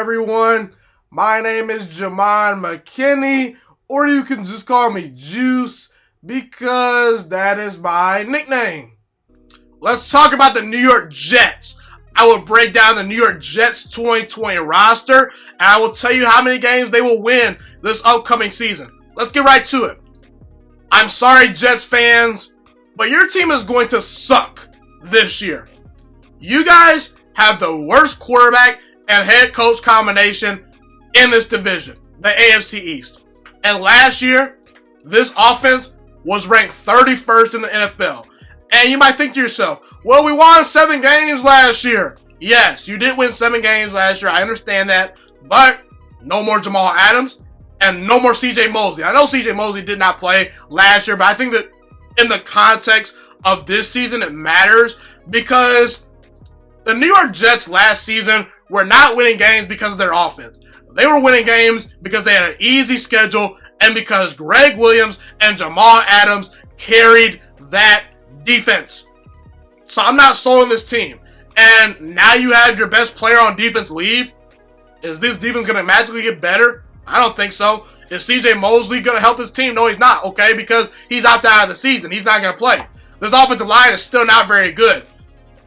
everyone? My name is Jamon McKinney, or you can just call me Juice, because that is my nickname. Let's talk about the New York Jets. I will break down the New York Jets 2020 roster, and I will tell you how many games they will win this upcoming season. Let's get right to it. I'm sorry, Jets fans, but your team is going to suck this year. You guys have the worst quarterback and head coach combination in this division, the AFC East. And last year, this offense was ranked 31st in the NFL. And you might think to yourself, well, we won 7 games last year. Yes, you did win 7 games last year. I understand that. But no more Jamal Adams and no more CJ Mosley. I know CJ Mosley did not play last year, but I think that in the context of this season, it matters because the New York Jets last season were not winning games because of their offense. They were winning games because they had an easy schedule and because Greg Williams and Jamal Adams carried that defense. So I'm not sold on this team. And now you have your best player on defense leave. Is this defense going to magically get better? I don't think so. Is CJ Mosley going to help this team? No, he's not, okay? Because he's opted out of the season. He's not going to play. This offensive line is still not very good.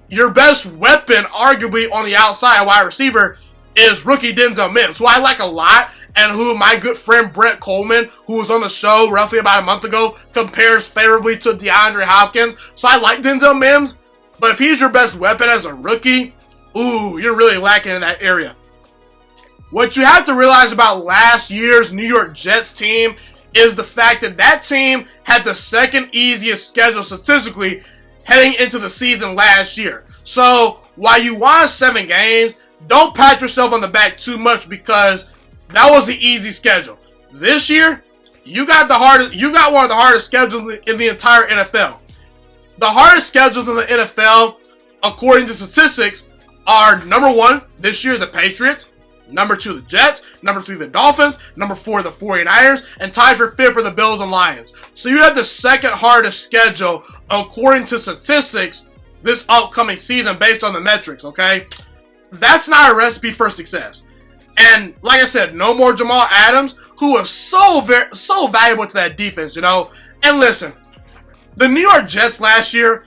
Your best weapon, arguably, on the outside, wide receiver, is rookie Denzel Mims, who I like a lot, and who my good friend Brett Coleman, who was on the show roughly about a month ago, compares favorably to DeAndre Hopkins. So I like Denzel Mims, but if he's your best weapon as a rookie, ooh, you're really lacking in that area. What you have to realize about last year's New York Jets team is the fact that that team had the second easiest schedule statistically heading into the season last year. So while you won 7 games, don't pat yourself on the back too much because that was the easy schedule. This year, you got one of the hardest schedules in the entire NFL. The hardest schedules in the NFL, according to statistics, are number 1 this year, the Patriots, number 2, the Jets, number 3, the Dolphins, number 4, the 49ers, and tied for 5th for the Bills and Lions. So you have the second hardest schedule according to statistics this upcoming season based on the metrics, okay? That's not a recipe for success. And like I said, no more Jamal Adams, who was so valuable to that defense, you know? And listen, the New York Jets last year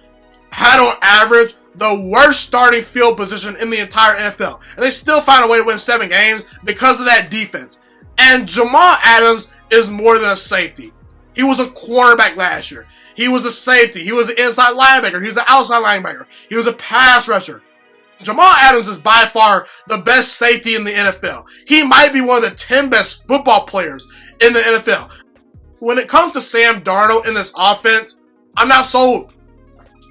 had on average the worst starting field position in the entire NFL. And they still found a way to win 7 games because of that defense. And Jamal Adams is more than a safety. He was a cornerback last year. He was a safety. He was an inside linebacker. He was an outside linebacker. He was a pass rusher. Jamal Adams is by far the best safety in the NFL. He might be one of the 10 best football players in the NFL. When it comes to Sam Darnold in this offense, I'm not sold.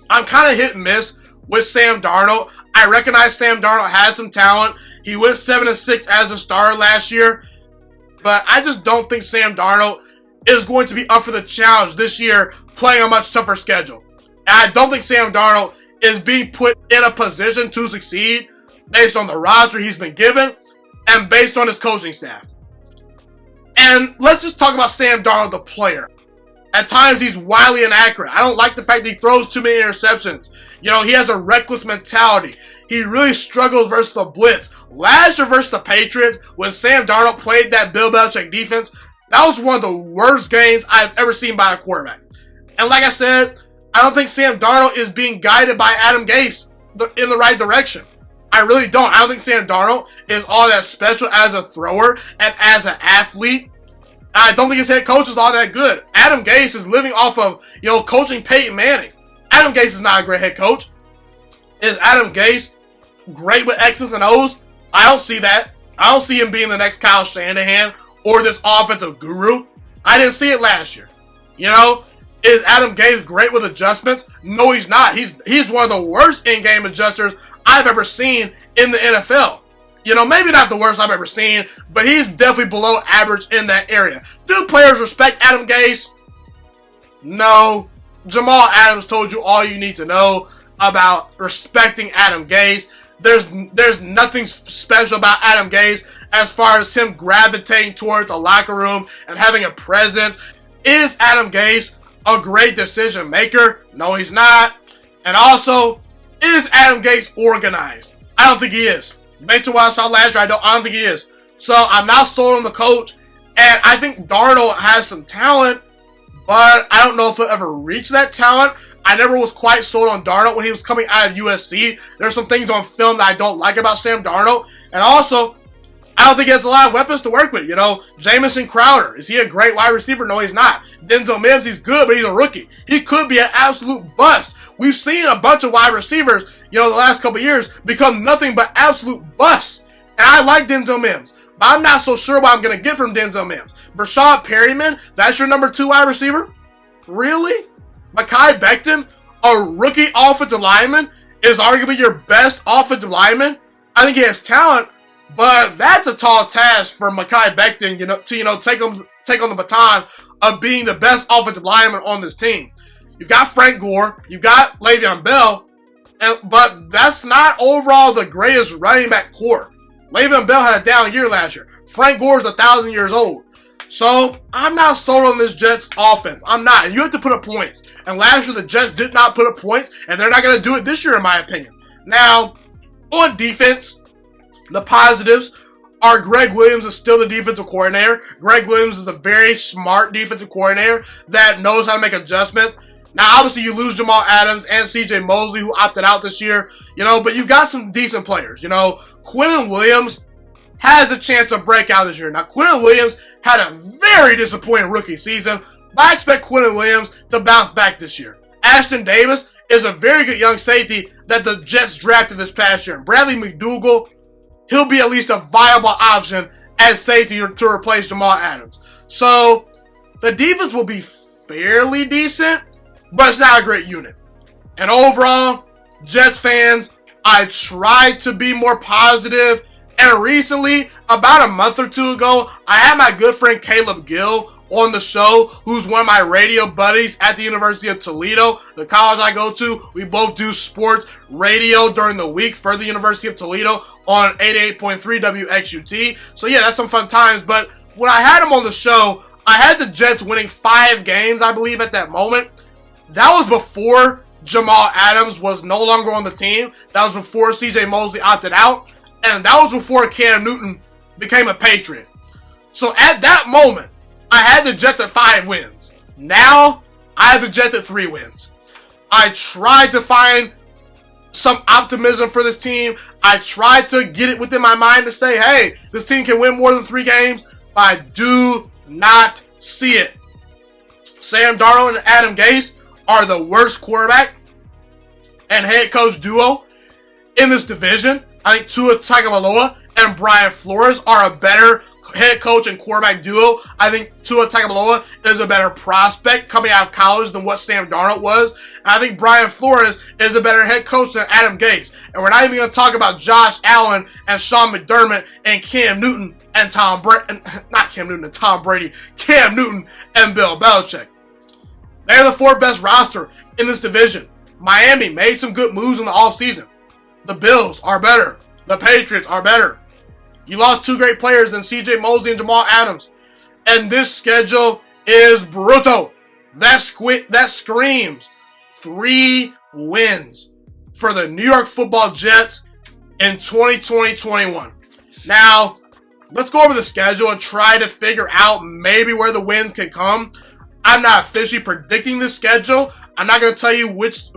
I'm kind of hit and miss with Sam Darnold. I recognize Sam Darnold has some talent. He went 7-6 as a starter last year, but I just don't think Sam Darnold is going to be up for the challenge this year playing a much tougher schedule. And I don't think Sam Darnold is being put in a position to succeed based on the roster he's been given and based on his coaching staff. And let's just talk about Sam Darnold, the player. At times, he's wildly inaccurate. I don't like the fact that he throws too many interceptions. You know, he has a reckless mentality. He really struggles versus the blitz. Last year versus the Patriots, when Sam Darnold played that Bill Belichick defense, that was one of the worst games I've ever seen by a quarterback. And like I said, I don't think Sam Darnold is being guided by Adam Gase in the right direction. I really don't. I don't think Sam Darnold is all that special as a thrower and as an athlete. I don't think his head coach is all that good. Adam Gase is living off of, coaching Peyton Manning. Adam Gase is not a great head coach. Is Adam Gase great with X's and O's? I don't see that. I don't see him being the next Kyle Shanahan or this offensive guru. I didn't see it last year. Is Adam Gase great with adjustments? No, he's not. He's one of the worst in-game adjusters I've ever seen in the NFL. Maybe not the worst I've ever seen, but he's definitely below average in that area. Do players respect Adam Gase? No. Jamal Adams told you all you need to know about respecting Adam Gase. There's nothing special about Adam Gase as far as him gravitating towards the locker room and having a presence. Is Adam Gase a great decision maker? No, he's not. And also, is Adam Gase organized? I don't think he is. Based on what I saw last year, I don't think he is. So I'm not sold on the coach. And I think Darnold has some talent, but I don't know if he'll ever reach that talent. I never was quite sold on Darnold when he was coming out of USC. There's some things on film that I don't like about Sam Darnold. And also, I don't think he has a lot of weapons to work with. Jamison Crowder. Is he a great wide receiver? No, he's not. Denzel Mims, he's good, but he's a rookie. He could be an absolute bust. We've seen a bunch of wide receivers, the last couple of years become nothing but absolute busts. And I like Denzel Mims, but I'm not so sure what I'm going to get from Denzel Mims. Brashad Perryman, that's your number 2 wide receiver? Really? Mekhi Becton, a rookie offensive lineman, is arguably your best offensive lineman. I think he has talent, but that's a tall task for Mekhi Becton, to take on the baton of being the best offensive lineman on this team. You've got Frank Gore, you've got Le'Veon Bell, but that's not overall the greatest running back core. Le'Veon Bell had a down year last year. Frank Gore is 1,000 years old. So I'm not sold on this Jets offense. I'm not. And you have to put up points. And last year the Jets did not put up points, and they're not going to do it this year in my opinion. Now, on defense, the positives are Greg Williams is still the defensive coordinator. Greg Williams is a very smart defensive coordinator that knows how to make adjustments. Now, obviously, you lose Jamal Adams and CJ Mosley, who opted out this year, but you've got some decent players. Quentin Williams has a chance to break out this year. Now, Quentin Williams had a very disappointing rookie season, but I expect Quentin Williams to bounce back this year. Ashton Davis is a very good young safety that the Jets drafted this past year. And Bradley McDougall, he'll be at least a viable option as safety to replace Jamal Adams. So, the defense will be fairly decent, but it's not a great unit. And overall, Jets fans, I tried to be more positive. And recently, about a month or 2 ago, I had my good friend Caleb Gill on the show, who's one of my radio buddies at the University of Toledo, the college I go to. We both do sports radio during the week for the University of Toledo on 88.3 WXUT. So yeah, that's some fun times. But when I had him on the show, I had the Jets winning 5 games, I believe, at that moment. That was before Jamal Adams was no longer on the team. That was before CJ Mosley opted out. And that was before Cam Newton became a Patriot. So at that moment, I had the Jets at 5 wins. Now, I have the Jets at 3 wins. I tried to find some optimism for this team. I tried to get it within my mind to say, hey, this team can win more than 3 games. But I do not see it. Sam Darnold and Adam Gase are the worst quarterback and head coach duo in this division. I think Tua Tagovailoa and Brian Flores are a better head coach and quarterback duo. I think Tua Tagovailoa is a better prospect coming out of college than what Sam Darnold was. And I think Brian Flores is a better head coach than Adam Gase. And we're not even going to talk about Josh Allen and Sean McDermott and Cam Newton and Tom Brady. Not Cam Newton and Tom Brady. Cam Newton and Bill Belichick. They're the 4th best roster in this division. Miami made some good moves in the offseason. The Bills are better. The Patriots are better. You lost 2 great players in CJ Mosley and Jamal Adams. And this schedule is brutal. That screams 3 wins for the New York Football Jets in 2020-21. Now, let's go over the schedule and try to figure out maybe where the wins can come. I'm not officially predicting the schedule. I'm not going to tell you which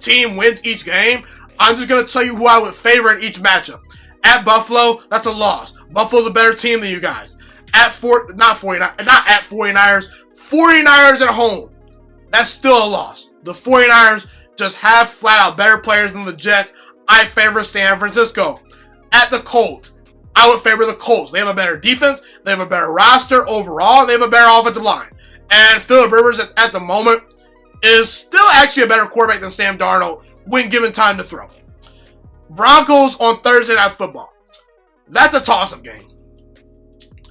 team wins each game. I'm just going to tell you who I would favor in each matchup. At Buffalo, that's a loss. Buffalo's a better team than you guys. Not at 49ers. 49ers at home. That's still a loss. The 49ers just have flat out better players than the Jets. I favor San Francisco. At the Colts, I would favor the Colts. They have a better defense. They have a better roster overall. And they have a better offensive line. And Phillip Rivers at the moment is still actually a better quarterback than Sam Darnold when given time to throw. Broncos on Thursday Night Football. That's a toss-up game.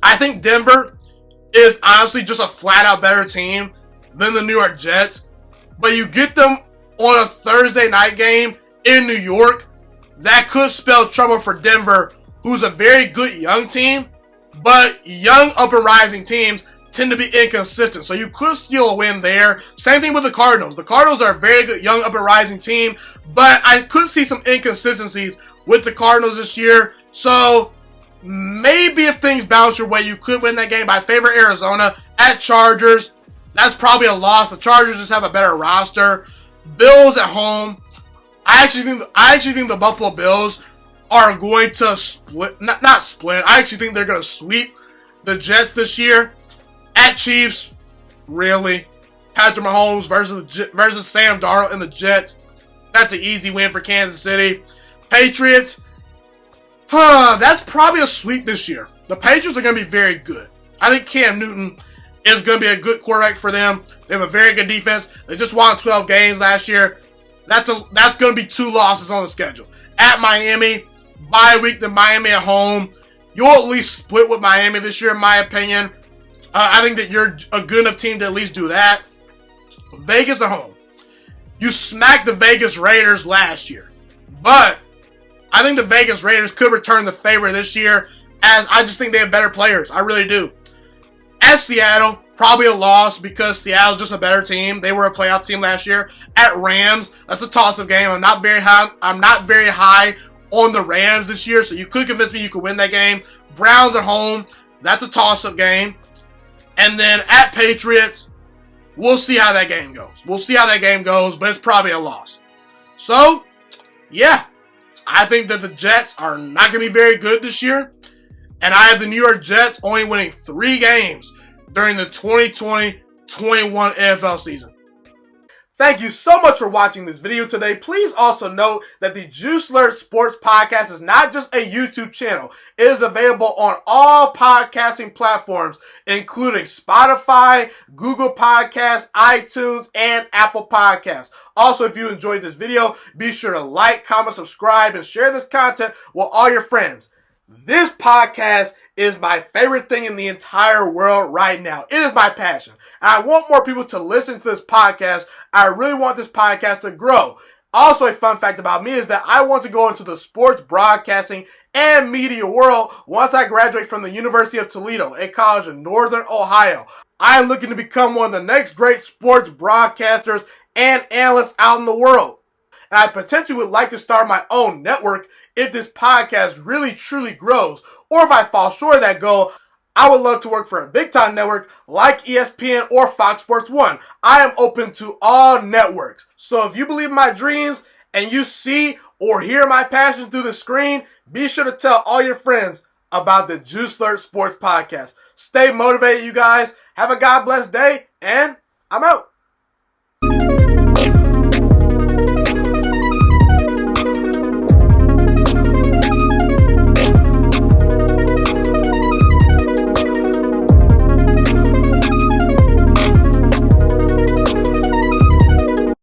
I think Denver is honestly just a flat-out better team than the New York Jets. But you get them on a Thursday night game in New York, that could spell trouble for Denver, who's a very good young team. But young up-and-rising teams tend to be inconsistent. So you could steal a win there. Same thing with the Cardinals. The Cardinals are a very good young up and rising team, but I could see some inconsistencies with the Cardinals this year. So maybe if things bounce your way, you could win that game. But I favor Arizona at Chargers. That's probably a loss. The Chargers just have a better roster. Bills at home. I actually think the Buffalo Bills are going to split. Not split. I actually think they're going to sweep the Jets this year. At Chiefs, really. Patrick Mahomes versus Sam Darnold and the Jets. That's an easy win for Kansas City. Patriots. That's probably a sweep this year. The Patriots are going to be very good. I think Cam Newton is going to be a good quarterback for them. They have a very good defense. They just won 12 games last year. That's going to be 2 losses on the schedule. At Miami, bye week to Miami at home. You'll at least split with Miami this year, in my opinion. I think that you're a good enough team to at least do that. Vegas at home. You smacked the Vegas Raiders last year. But I think the Vegas Raiders could return the favor this year, as I just think they have better players. I really do. At Seattle, probably a loss because Seattle's just a better team. They were a playoff team last year. At Rams, that's a toss-up game. I'm not very high on the Rams this year, so you could convince me you could win that game. Browns at home, that's a toss-up game. And then at Patriots, we'll see how that game goes. But it's probably a loss. So, yeah. I think that the Jets are not going to be very good this year. And I have the New York Jets only winning 3 games during the 2020-21 NFL season. Thank you so much for watching this video today. Please also note that the juiciest Sports Podcast is not just a YouTube channel. It is available on all podcasting platforms, including Spotify, Google Podcasts, iTunes, and Apple Podcasts. Also, if you enjoyed this video, be sure to like, comment, subscribe, and share this content with all your friends. This podcast is my favorite thing in the entire world right now. It is my passion. And I want more people to listen to this podcast. I really want this podcast to grow. Also, a fun fact about me is that I want to go into the sports broadcasting and media world once I graduate from the University of Toledo, a college in Northern Ohio. I am looking to become one of the next great sports broadcasters and analysts out in the world. And I potentially would like to start my own network if this podcast really truly grows. Or if I fall short of that goal, I would love to work for a big-time network like ESPN or Fox Sports 1. I am open to all networks. So if you believe in my dreams and you see or hear my passion through the screen, be sure to tell all your friends about the juiciest Sports Podcast. Stay motivated, you guys. Have a God bless day, and I'm out.